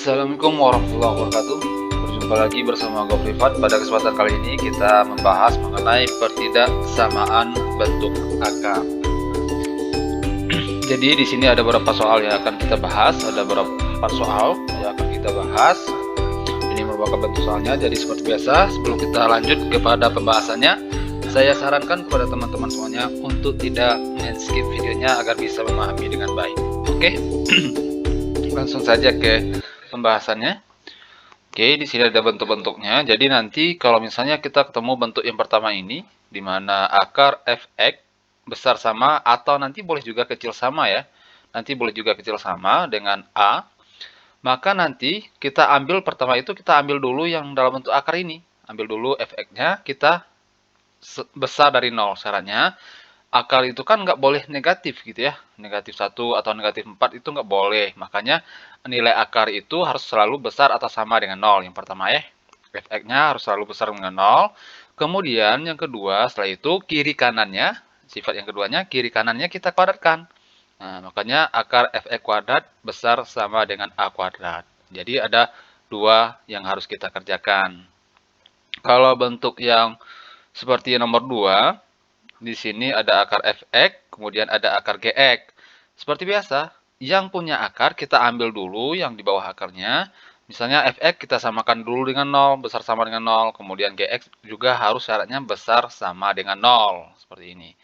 Assalamualaikum warahmatullahi wabarakatuh. Berjumpa lagi bersama Go Privat. Pada kesempatan kali ini kita membahas mengenai pertidaksamaan bentuk akar. Jadi di sini ada beberapa soal yang akan kita bahas, ada beberapa soal yang akan kita bahas. Ini merupakan bentuk soalnya. Jadi seperti biasa, sebelum kita lanjut kepada pembahasannya, saya sarankan kepada teman-teman semuanya untuk tidak men-skip videonya agar bisa memahami dengan baik. Oke? Langsung saja ke pembahasannya. Oke, di sini ada bentuk-bentuknya. Jadi nanti kalau misalnya kita ketemu bentuk yang pertama ini, di mana akar fx besar sama atau nanti boleh juga kecil sama ya. Nanti boleh juga kecil sama dengan a. Maka nanti kita ambil pertama itu kita ambil dulu yang dalam bentuk akar ini. Ambil dulu fx-nya, kita besar dari 0 syaratnya. Akar itu kan nggak boleh negatif gitu ya, negatif 1 atau negatif 4 itu nggak boleh, makanya nilai akar itu harus selalu besar atau sama dengan 0, yang pertama ya, fx-nya harus selalu besar dengan 0, kemudian yang kedua setelah itu kiri kanannya, sifat yang keduanya kiri kanannya kita kuadratkan, nah makanya akar fx kuadrat besar sama dengan a kuadrat, jadi ada dua yang harus kita kerjakan. Kalau bentuk yang seperti nomor 2, di sini ada akar fx, kemudian ada akar gx. Seperti biasa, yang punya akar kita ambil dulu yang di bawah akarnya. Misalnya fx kita samakan dulu dengan 0, besar sama dengan 0. Kemudian gx juga harus syaratnya besar sama dengan 0. Seperti ini.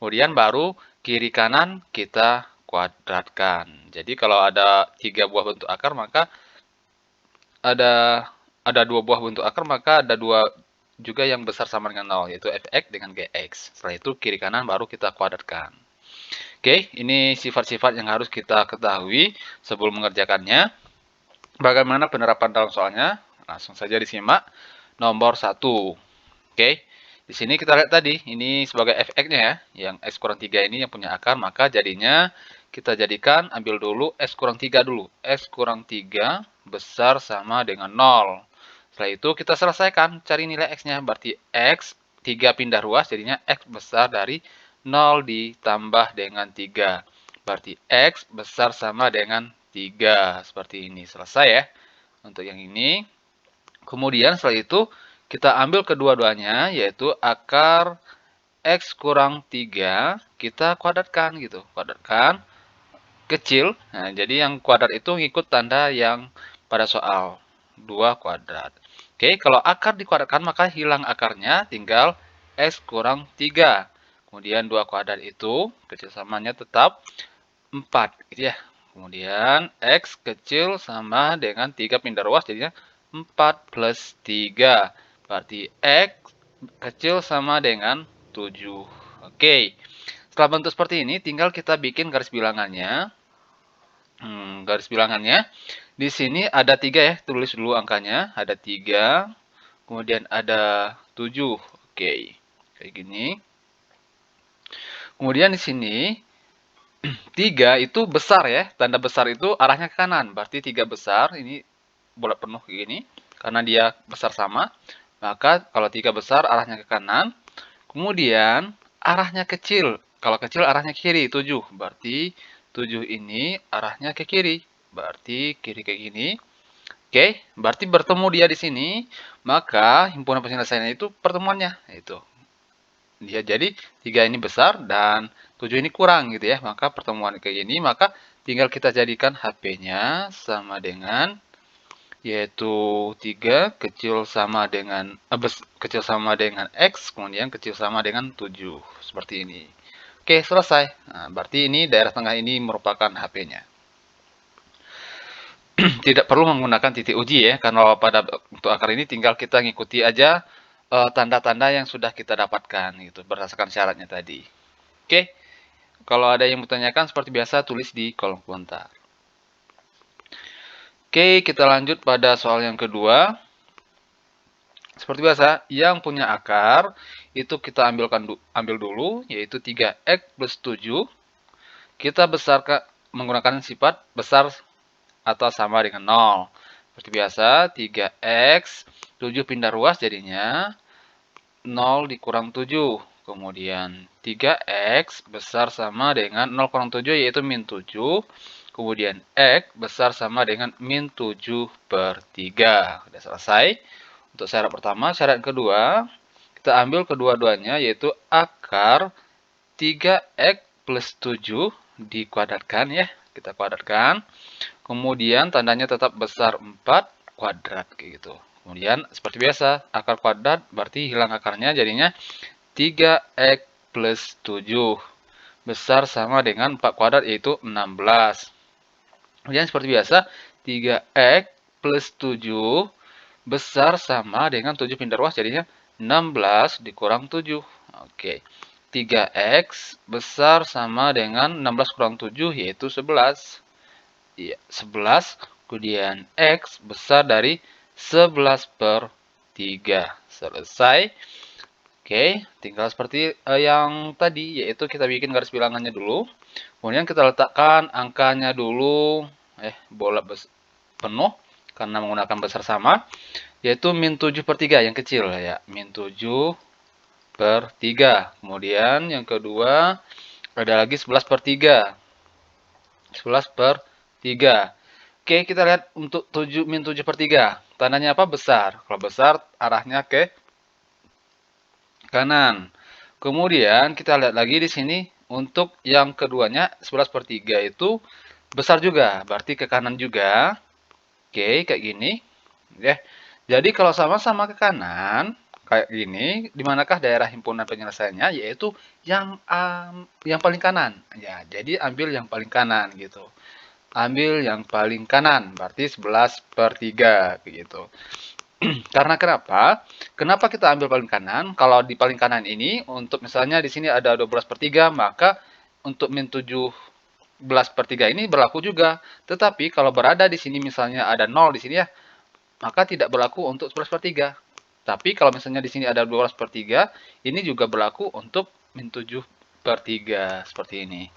Kemudian baru kiri kanan kita kuadratkan. Jadi kalau ada 3 buah bentuk akar, maka ada 2 buah bentuk akar, maka ada 2 juga yang besar sama dengan 0, yaitu fx dengan gx. Setelah itu kiri kanan baru kita kuadratkan. Oke, ini sifat-sifat yang harus kita ketahui sebelum mengerjakannya. Bagaimana penerapan dalam soalnya? Langsung saja disimak. Nomor 1. Oke, di sini kita lihat tadi, ini sebagai fx-nya ya, yang x kurang 3 ini yang punya akar, maka jadinya kita jadikan, ambil dulu x kurang 3 dulu. X kurang 3 besar sama dengan 0. Setelah itu kita selesaikan cari nilai x-nya. Berarti x 3 pindah ruas jadinya x besar dari 0 ditambah dengan 3. Berarti x besar sama dengan 3. Seperti ini. Selesai ya. Untuk yang ini. Kemudian setelah itu kita ambil kedua-duanya yaitu akar x kurang 3 kita kuadratkan gitu. Kuadratkan kecil. Nah, jadi yang kuadrat itu ngikut tanda yang pada soal. 2 kuadrat. Oke, kalau akar dikuadratkan maka hilang akarnya, tinggal x kurang 3. Kemudian 2 kuadrat itu kecil samanya tetap 4 gitu ya. Kemudian x kecil sama dengan 3 pindah ruas jadinya 4 plus 3. Berarti x kecil sama dengan 7. Oke. Setelah bentuk seperti ini tinggal kita bikin garis bilangannya. Garis bilangannya. Di sini ada 3 ya, tulis dulu angkanya. Ada 3, kemudian ada 7. Oke, kayak gini. Kemudian di sini 3 itu besar ya, tanda besar itu arahnya ke kanan. Berarti 3 besar, ini bulat penuh kayak gini. Karena dia besar sama, maka kalau 3 besar arahnya ke kanan. Kemudian arahnya kecil. Kalau kecil arahnya ke kiri, 7. Berarti 7 ini arahnya ke kiri. Berarti kiri kayak gini. Oke, berarti bertemu dia di sini, maka himpunan penyelesaiannya itu pertemuannya. Itu. Dia jadi 3 ini besar dan 7 ini kurang gitu ya. Maka pertemuan kayak gini, maka tinggal kita jadikan HP-nya sama dengan yaitu 3 kecil sama dengan kecil sama dengan x, kemudian kecil sama dengan 7. Seperti ini. Oke, selesai. Nah, berarti ini daerah tengah ini merupakan HP-nya. Tidak perlu menggunakan titik uji ya, karena pada untuk akar ini tinggal kita ngikuti aja tanda-tanda yang sudah kita dapatkan gitu, berdasarkan syaratnya tadi. Oke, kalau ada yang bertanyakan seperti biasa tulis di kolom komentar. Oke, kita lanjut pada soal yang kedua. Seperti biasa, yang punya akar itu kita ambil dulu, yaitu 3x plus 7. Kita besarkan menggunakan sifat besar atau sama dengan 0. Seperti biasa, 3x, 7 pindah ruas jadinya 0 dikurang 7. Kemudian 3x besar sama dengan 0 kurang 7 yaitu min 7. kemudian X besar sama dengan min 7/3. Sudah selesai. Untuk syarat pertama. Syarat kedua, kita ambil kedua-duanya, yaitu akar 3X plus 7 dikuadratkan ya. Kita kuadratkan. Kemudian tandanya tetap besar 4 kuadrat kayak gitu. Kemudian seperti biasa, akar kuadrat berarti hilang akarnya, jadinya 3X plus 7 besar sama dengan 4 kuadrat, yaitu 16. Kemudian seperti biasa, 3X plus 7 besar sama dengan 7 pindah ruas, jadinya 16 dikurang 7. Oke. 3X besar sama dengan 16 kurang 7, yaitu 11. Ya, 11. Kemudian X besar dari 11/3. Selesai. Oke, tinggal seperti yang tadi, yaitu kita bikin garis bilangannya dulu. Kemudian kita letakkan angkanya dulu, bola penuh, karena menggunakan besar sama, yaitu min 7/3 yang kecil ya, min 7/3. Kemudian yang kedua, ada lagi 11/3. 11/3. Oke, kita lihat untuk min 7/3. Tandanya apa? Besar. Kalau besar, arahnya ke kanan. Kemudian kita lihat lagi di sini untuk yang keduanya 11/3 itu besar juga, berarti ke kanan juga. Oke, kayak gini. Ya. Jadi kalau sama-sama ke kanan kayak gini, di manakah daerah himpunan penyelesaiannya? Yaitu yang paling kanan. Ya, jadi ambil yang paling kanan gitu. Ambil yang paling kanan, berarti 11/3 gitu. Karena kenapa? Kenapa kita ambil paling kanan? Kalau di paling kanan ini, untuk misalnya di sini ada 12/3, maka untuk min 17/3 ini berlaku juga. Tetapi kalau berada di sini misalnya ada 0 di sini ya, maka tidak berlaku untuk 11/3. Tapi kalau misalnya di sini ada 12/3, ini juga berlaku untuk min 7/3 seperti ini.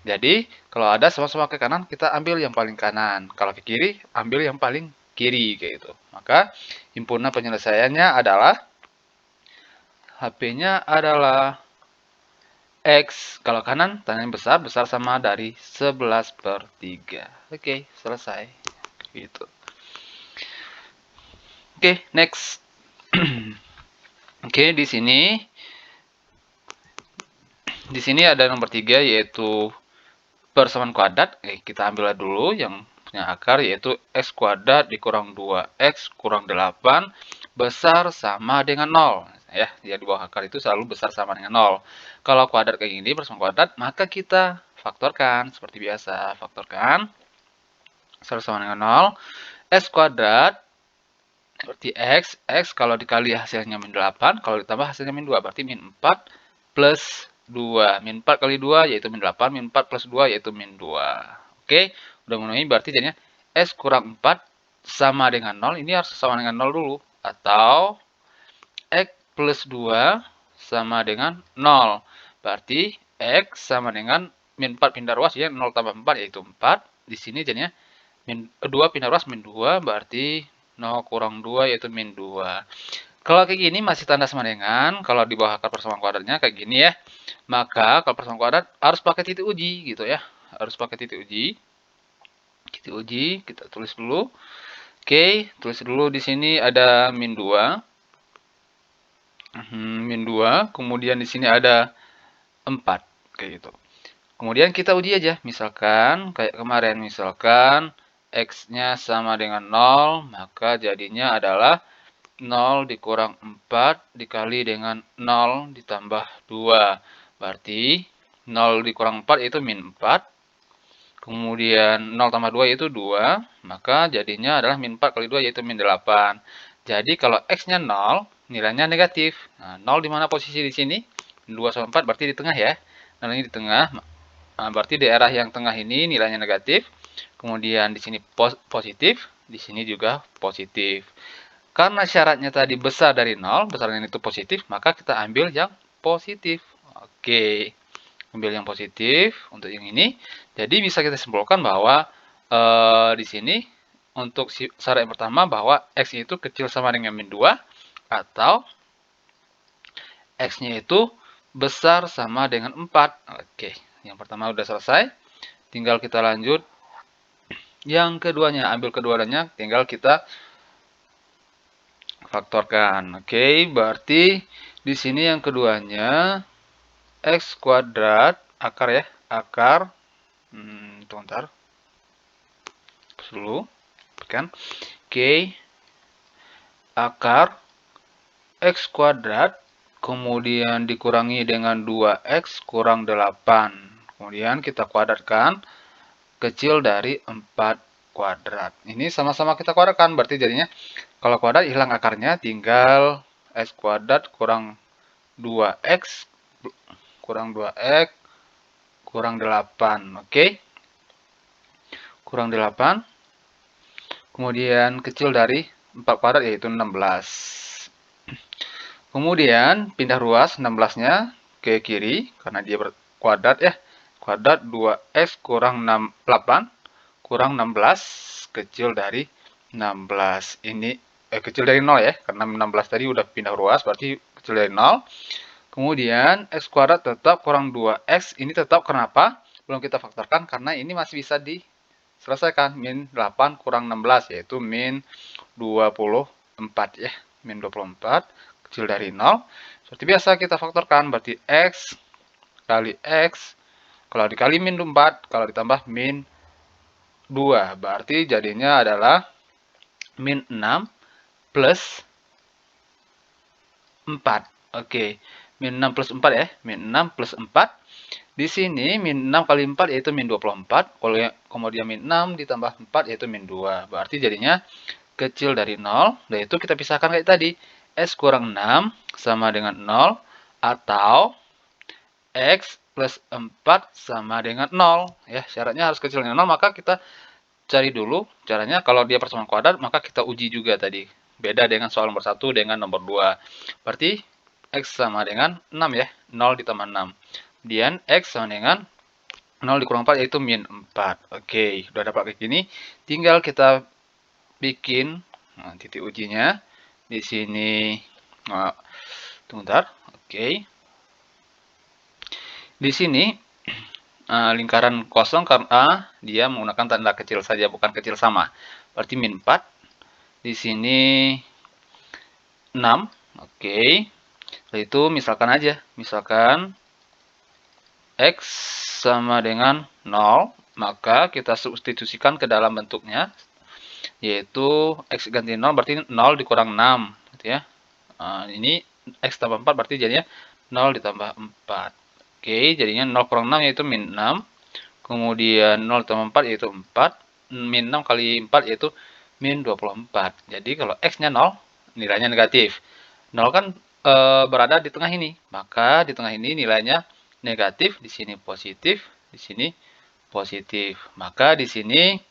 Jadi, kalau ada sama-sama ke kanan, kita ambil yang paling kanan. Kalau ke kiri, ambil yang paling kiri kayak gitu. Maka himpunan penyelesaiannya adalah HP-nya adalah X. Kalau kanan, tandanya besar, besar sama dari 11/3. Oke, selesai. Gitu. Oke, next. Oke, di sini ada nomor 3, yaitu persamaan kuadrat. Kita ambil dulu yang punya akar, yaitu X kuadrat dikurang 2X kurang 8 besar sama dengan 0. Ya, yang di bawah akar itu selalu besar sama dengan 0. Kalau kuadrat kayak gini, persamaan kuadrat, maka kita faktorkan seperti biasa. Faktorkan besar sama dengan 0. X kuadrat berarti X kalau dikali hasilnya min 8, kalau ditambah hasilnya min 2, berarti min 4 plus 2. Min 4 kali 2 yaitu min 8, min 4 plus 2 yaitu min 2. Oke, udah memenuhi, berarti jadinya X kurang 4 sama dengan 0. Ini harus sama dengan 0 dulu. Atau X plus 2 sama dengan 0. Berarti X sama dengan min 4 pindah ruas, ya 0 tambah 4 yaitu 4. Di sini jadinya min 2 pindah ruas min 2, berarti 0 kurang 2 yaitu min 2. Kalau kayak gini masih tanda sama dengan, kalau di bawah akar persamaan kuadratnya kayak gini ya, maka kalau persamaan kuadrat harus pakai titik uji gitu ya. Harus pakai titik uji. Titik uji kita tulis dulu. Oke, tulis dulu di sini ada min 2. Min 2, kemudian di sini ada 4 kayak gitu. Kemudian kita uji aja, misalkan kayak kemarin, misalkan X-nya sama dengan 0, maka jadinya adalah 0 dikurang 4 dikali dengan 0 ditambah 2. Berarti 0 dikurang 4 itu min 4. Kemudian 0 tambah 2 yaitu 2. Maka jadinya adalah min 4 kali 2 yaitu min 8. Jadi kalau X-nya 0, nilainya negatif. Nah, 0 di mana posisi di sini? 2 sama 4 berarti di tengah ya. Nilainya di tengah. Nah, berarti daerah yang tengah ini nilainya negatif. Kemudian di sini positif, di sini juga positif. Karena syaratnya tadi besar dari 0, besarnya itu positif, maka kita ambil yang positif. Oke, ambil yang positif untuk yang ini. Jadi bisa kita simpulkan bahwa di sini untuk syarat yang pertama bahwa X itu kecil sama dengan min 2, atau X-nya itu besar sama dengan 4. Oke, yang pertama udah selesai. Tinggal kita lanjut Yang keduanya, ambil keduanya, tinggal kita faktorkan. Oke, berarti di sini yang keduanya x kuadrat akar ya, akar tunggu bentar dulu kan. Oke, akar x kuadrat kemudian dikurangi dengan 2x kurang 8. Kemudian kita kuadratkan kecil dari 4 kuadrat. Ini sama-sama kita kuadratkan, berarti jadinya kalau kuadrat hilang akarnya, tinggal x kuadrat kurang 2x kurang 2x kurang 8. Oke. Kurang 8. Kemudian kecil dari 4 kuadrat yaitu 16. Kemudian pindah ruas 16-nya ke kiri karena dia berkuadrat ya. Kuadrat 2x kurang 8 kurang 16 kecil dari 16. Ini kecil dari 0 ya, karena 16 tadi udah pindah ruas berarti kecil dari 0. Kemudian x kuadrat tetap kurang 2x, ini tetap kenapa? Belum kita faktorkan karena ini masih bisa diselesaikan. Min 8 kurang 16 yaitu min 24 ya. Min 24 kecil dari 0. Seperti biasa kita faktorkan, berarti x kali x, kalau dikali min 4, kalau ditambah min 2, berarti jadinya adalah min 6 plus 4. Oke, min 6 plus 4 ya, min 6 plus 4. Di sini min 6 kali 4 yaitu min 24, kemudian min 6 ditambah 4 yaitu min 2. Berarti jadinya kecil dari 0, yaitu kita pisahkan kayak tadi. S kurang 6 sama dengan 0, atau X plus 4 sama dengan 0. Ya, syaratnya harus kecil dari 0, maka kita cari dulu caranya. Kalau dia persamaan kuadrat, maka kita uji juga tadi. Beda dengan soal nomor 1 dengan nomor 2. Berarti X sama dengan 6 ya, 0 ditambah 6. Kemudian X sama dengan 0 dikurang 4 yaitu min 4. Oke, udah dapat kayak gini. Tinggal kita bikin titik ujinya. Di sini, tunggu bentar. Oke. Di sini lingkaran kosong karena dia menggunakan tanda kecil saja, bukan kecil sama. Berarti min 4. Di sini 6. Oke. Setelah itu misalkan aja. Misalkan X sama dengan 0. Maka kita substitusikan ke dalam bentuknya. Yaitu X ganti 0 berarti 0 dikurang 6. Gitu ya. Ini X tambah 4 berarti jadinya 0 ditambah 4. Oke, jadinya 0 kurang 6 yaitu min 6. Kemudian 0 tambah 4 yaitu 4. Min 6 kali 4 yaitu min 24. Jadi kalau X-nya 0, nilainya negatif. 0 kan berada di tengah ini. Maka di tengah ini nilainya negatif, di sini positif, di sini positif. Maka di sini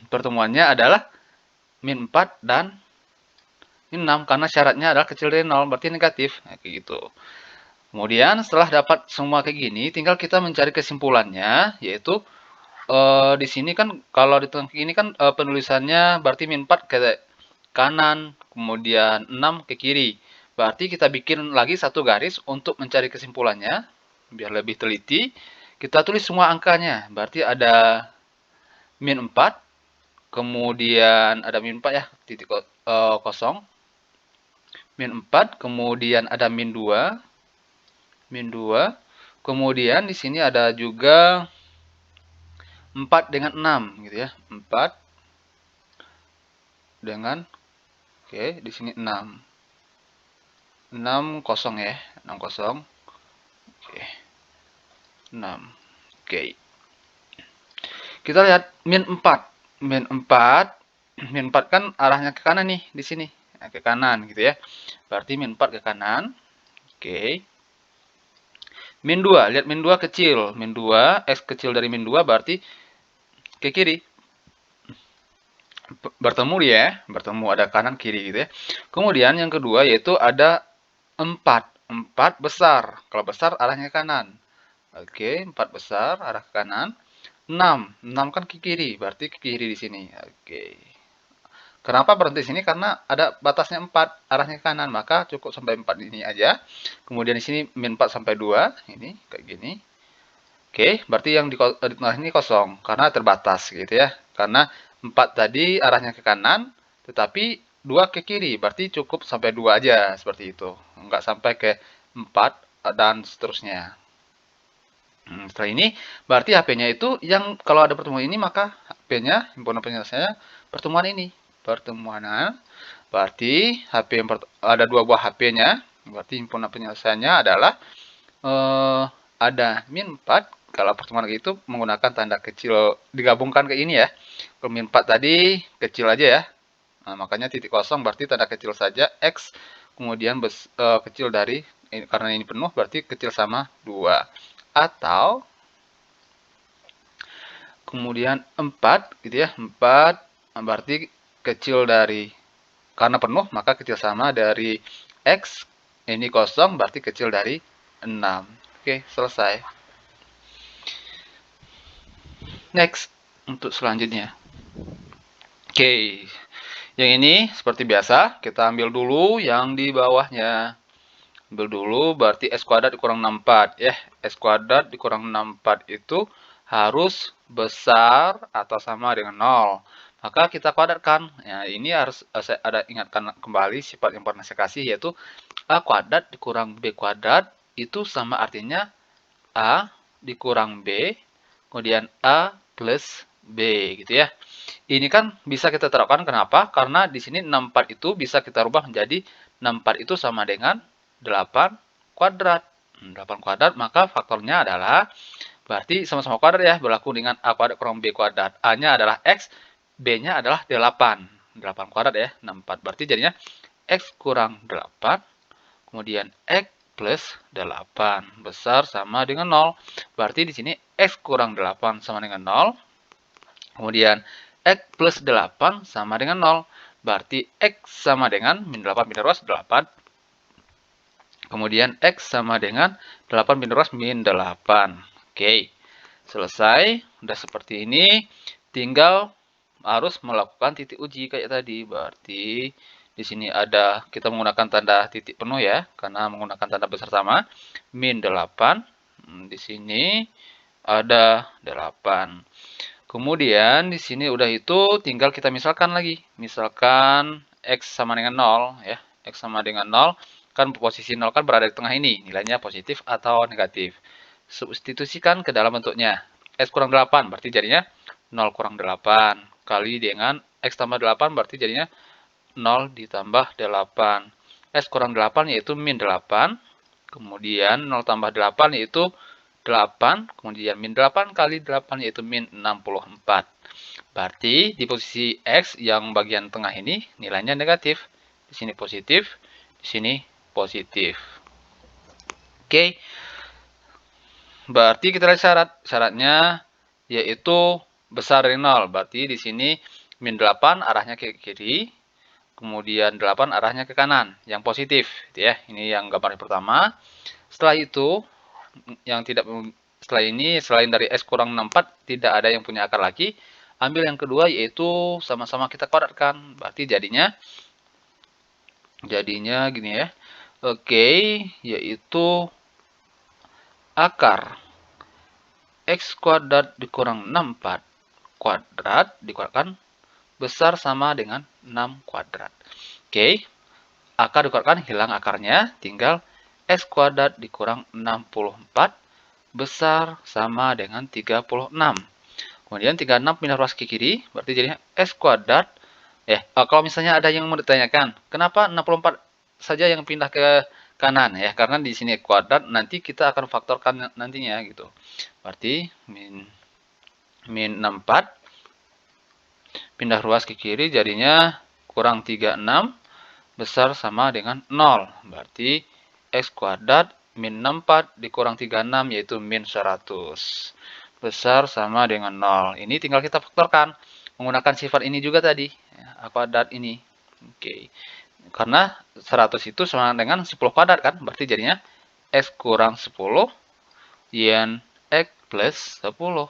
pertemuannya adalah min 4 dan min 6 karena syaratnya adalah kecil dari 0, berarti negatif. Nah, kayak gitu. Kemudian setelah dapat semua kayak gini, tinggal kita mencari kesimpulannya, yaitu di sini kan kalau di tengah ini kan penulisannya berarti min 4 ke kanan, kemudian 6 ke kiri. Berarti kita bikin lagi satu garis untuk mencari kesimpulannya, biar lebih teliti. Kita tulis semua angkanya, berarti ada min 4, kemudian ada min 4 ya, titik kosong. Min 4, kemudian ada min 2, kemudian di sini ada juga 4 dengan 6 gitu ya. 4 dengan oke, di sini 6. 6 kosong ya, 6 kosong. Oke. 6. Oke. Kita lihat min 4. Min 4, min 4 kan arahnya ke kanan nih di sini. Nah, ke kanan gitu ya. Berarti min 4 ke kanan. Oke. Min 2, lihat min 2 kecil. Min 2, X kecil dari min 2 berarti ke kiri. Bertemu dia ya, bertemu ada kanan kiri gitu ya. Kemudian yang kedua yaitu ada 4. 4 besar. Kalau besar arahnya ke kanan. Oke, 4 besar arah ke kanan. 6. 6 kan ke kiri, berarti ke kiri di sini. Oke. Kenapa berhenti di sini? Karena ada batasnya 4 arahnya ke kanan, maka cukup sampai 4 ini aja. Kemudian di sini min 4 sampai 2, ini kayak gini. Oke, berarti yang di tengah ini kosong karena terbatas gitu ya. Karena 4 tadi arahnya ke kanan, tetapi 2 ke kiri, berarti cukup sampai 2 aja seperti itu. Enggak sampai ke 4 dan seterusnya. Setelah ini berarti HP-nya itu yang kalau ada pertemuan ini maka HP-nya himpunan penyelesaiannya pertemuan ini. Pertemuan berarti HP yang ada 2 buah HP-nya, berarti himpunan penyelesaiannya adalah ada min 4 kalau pertemuan itu menggunakan tanda kecil digabungkan ke ini ya. Kalau min 4 tadi kecil aja ya. Nah, makanya titik kosong berarti tanda kecil saja X kemudian kecil dari karena ini penuh berarti kecil sama 2. Atau kemudian 4 gitu ya. 4 berarti kecil dari karena penuh maka kecil sama dari X ini kosong berarti kecil dari 6. Oke, selesai. Next, untuk selanjutnya. Oke, yang ini seperti biasa, kita ambil dulu yang di bawahnya. Ambil dulu, berarti S kuadrat dikurang 64. Ya, S kuadrat dikurang 64 itu harus besar atau sama dengan 0. Maka kita kuadratkan. Ya, ini harus saya ada ingatkan kembali sifat yang pernah saya kasih, yaitu A kuadrat dikurang B kuadrat itu sama artinya A dikurang B, kemudian A plus B gitu ya. Ini kan bisa kita terapkan kenapa? Karena di sini 64 itu bisa kita rubah menjadi 64 itu sama dengan 8 kuadrat. 8 kuadrat maka faktornya adalah berarti sama-sama kuadrat ya, berlaku dengan A kuadrat kurang B kuadrat. A-nya adalah X, B-nya adalah 8. 8 kuadrat ya, 64. Berarti jadinya X kurang 8 kemudian X plus 8 besar sama dengan 0. Berarti di sini X kurang 8 sama dengan 0. Kemudian X plus 8 sama dengan 0. Berarti X sama dengan min 8 min ruas 8. Kemudian X sama dengan 8 min ruas min 8. Oke, selesai. Udah seperti ini. Tinggal harus melakukan titik uji kayak tadi. Berarti di sini ada kita menggunakan tanda titik penuh ya, karena menggunakan tanda besar sama. Min 8. Di sini ada 8. Kemudian di sini udah itu tinggal kita misalkan lagi. Misalkan X sama dengan 0 ya. X sama dengan 0 kan posisi 0 kan berada di tengah ini. Nilainya positif atau negatif. Substitusikan ke dalam bentuknya. X kurang 8 berarti jadinya 0 kurang 8 kali dengan X tambah 8 berarti jadinya 0 ditambah 8. X kurang 8 yaitu min 8. Kemudian 0 tambah 8 yaitu 8, kemudian min 8 kali 8 yaitu min 64. Berarti di posisi X yang bagian tengah ini nilainya negatif. Di sini positif, di sini positif. Oke. Berarti kita lihat syarat. Syaratnya yaitu besar dari 0. Berarti di sini min 8 arahnya ke kiri, kemudian 8 arahnya ke kanan, yang positif gitu ya. Ini yang gambar pertama. Setelah itu yang tidak setelah ini selain dari S kurang 64 tidak ada yang punya akar lagi. Ambil yang kedua yaitu sama-sama kita kuadratkan. Berarti jadinya gini ya. Oke, yaitu akar X kuadrat dikurang 64 kuadrat dikuadratkan besar sama dengan 6 kuadrat. Oke, akar dikuadratkan hilang akarnya, tinggal X kuadrat dikurang 64 besar sama dengan 36. Kemudian 36 pindah ruas ke kiri, berarti jadinya S kuadrat. Kalau misalnya ada yang mau ditanyakan, kenapa 64 saja yang pindah ke kanan ya? Karena di sini kuadrat, nanti kita akan faktorkan nantinya gitu. Berarti min 64 pindah ruas ke kiri jadinya kurang 36 besar sama dengan 0. Berarti X kuadrat min 64 dikurang 36 yaitu min 100. Besar sama dengan 0. Ini tinggal kita faktorkan. Menggunakan sifat ini juga tadi. A kuadrat ini. Oke. Karena 100 itu sama dengan 10 kuadrat kan. Berarti jadinya X kurang 10. Yen X plus 10.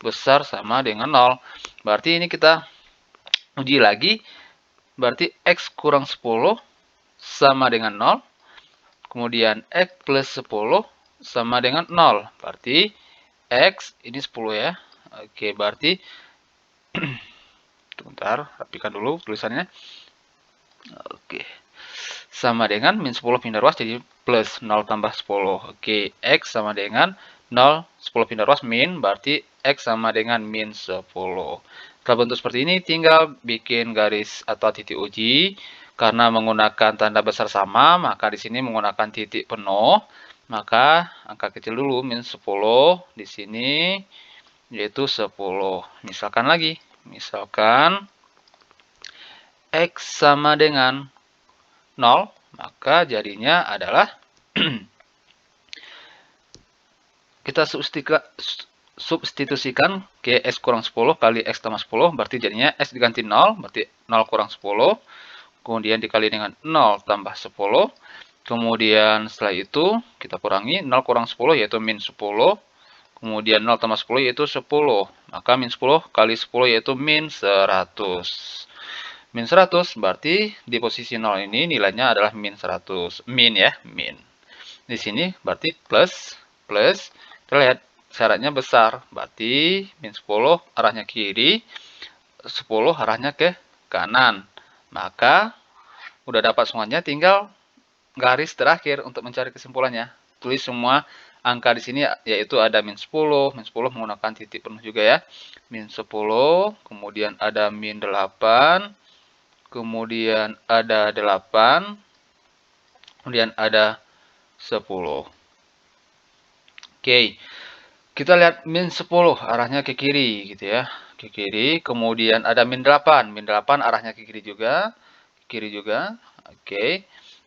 Besar sama dengan 0. Berarti ini kita uji lagi. Berarti X kurang 10 sama dengan 0. Kemudian X plus 10 sama dengan 0. Berarti X, ini 10 ya. Oke, berarti sebentar, rapikan dulu tulisannya. Oke. Sama dengan min 10 pindah ruas jadi plus 0 tambah 10. Oke, X sama dengan 0, 10 pindah ruas min, berarti X sama dengan min 10. Setelah bentuk seperti ini, tinggal bikin garis atau titik uji. Karena menggunakan tanda besar sama, maka di sini menggunakan titik penuh. Maka angka kecil dulu, min 10 di sini, yaitu 10. Misalkan lagi, misalkan X sama dengan 0, maka jadinya adalah kita substitusikan X kurang 10 kali X tambah 10, berarti jadinya X diganti 0, berarti 0 kurang 10, kemudian dikali dengan 0 tambah 10, kemudian setelah itu kita kurangi 0 kurang 10 yaitu min 10, kemudian 0 tambah 10 yaitu 10, maka min 10 kali 10 yaitu min 100. Min 100 berarti di posisi 0 ini nilainya adalah min 100. Min ya, min. Di sini berarti plus, plus. Kita lihat syaratnya besar. Berarti min 10 arahnya kiri, 10 arahnya ke kanan. Maka udah dapat semuanya, tinggal garis terakhir untuk mencari kesimpulannya. Tulis semua angka di sini, yaitu ada min 10 menggunakan titik penuh juga ya. Min 10, kemudian ada min 8, kemudian ada 8, kemudian ada 10. Oke, kita lihat min 10 arahnya ke kiri gitu ya, ke kiri, kemudian ada min 8 arahnya ke kiri juga, oke.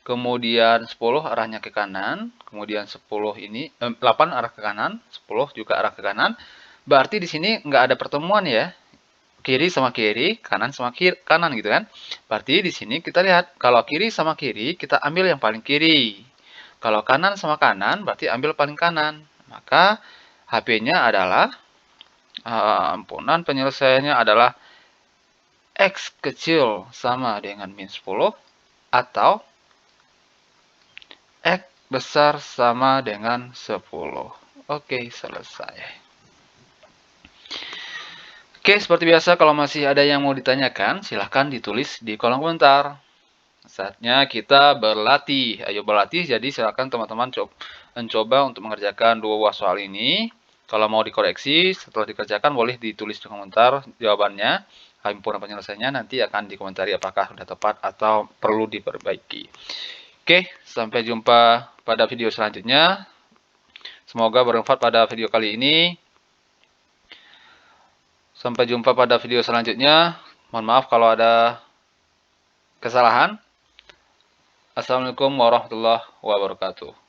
Kemudian 10 arahnya ke kanan, kemudian 10 ini 8 arah ke kanan, 10 juga arah ke kanan. Berarti di sini nggak ada pertemuan ya. Kiri sama kiri, kanan sama kanan gitu kan. Berarti di sini kita lihat, kalau kiri sama kiri, kita ambil yang paling kiri. Kalau kanan sama kanan, berarti ambil paling kanan. Maka HP-nya adalah, ampunan penyelesaiannya adalah X kecil sama dengan min 10, atau X besar sama dengan 10. Oke, selesai. Oke, seperti biasa kalau masih ada yang mau ditanyakan, silahkan ditulis di kolom komentar. Saatnya kita berlatih. Ayo berlatih, jadi silahkan teman-teman mencoba untuk mengerjakan dua buah soal ini. Kalau mau dikoreksi, setelah dikerjakan boleh ditulis di komentar jawabannya. Himpunan penyelesaiannya nanti akan dikomentari apakah sudah tepat atau perlu diperbaiki. Oke, sampai jumpa pada video selanjutnya. Semoga bermanfaat pada video kali ini. Sampai jumpa pada video selanjutnya. Mohon maaf kalau ada kesalahan. Assalamualaikum warahmatullahi wabarakatuh.